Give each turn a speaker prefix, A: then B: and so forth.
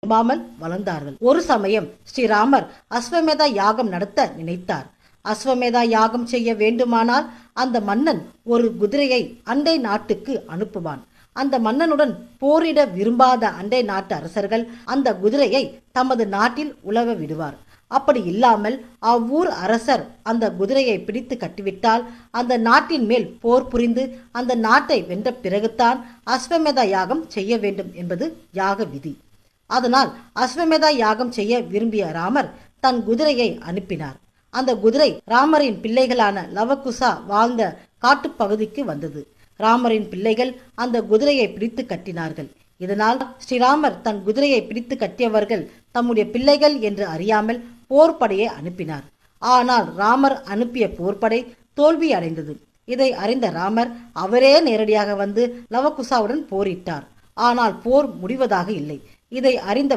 A: விரும்பாமல் வளர்ந்தார்கள். ஒரு சமயம் ஸ்ரீராமர் அஸ்வமேதா யாகம் நடத்த நினைத்தார். அஸ்வமேதா யாகம் செய்ய வேண்டுமானால் அந்த மன்னன் ஒரு குதிரையை அண்டை நாட்டுக்கு அனுப்புவான். அந்த மன்னனுடன் போரிட விரும்பாத அண்டை நாட்டு அரசர்கள் அந்த குதிரையை தமது நாட்டில் உலவ விடுவார். அப்படி இல்லாமல் அவ்வூர் அரசர் அந்த குதிரையை பிடித்து கட்டிவிட்டால் அந்த நாட்டின் மேல் போர் புரிந்து அந்த நாட்டை வென்ற பிறகுதான் அஸ்வமேதா யாகம் செய்ய வேண்டும் என்பது யாக விதி. அதனால் அஸ்வமேதா யாகம் செய்ய விரும்பிய ராமர் தன் குதிரையை அனுப்பினார். அந்த குதிரை ராமரின் பிள்ளைகளான லவகுசா வாழ்ந்த காட்டுப்பகுதிக்கு வந்தது. ராமரின் பிள்ளைகள் அந்த குதிரையை பிடித்து கட்டினார்கள். இதனால் ஸ்ரீராமர் தன் குதிரையை பிடித்து கட்டியவர்கள் தம்முடைய பிள்ளைகள் என்று அறியாமல் போர்படையை அனுப்பினார். ஆனால் ராமர் அனுப்பிய போர்படை தோல்வி அடைந்தது. இதை அறிந்த ராமர் அவரே நேரடியாக வந்து லவகுசாவுடன் போரிட்டார். ஆனால் போர் முடிவதாக இல்லை. இதை அறிந்த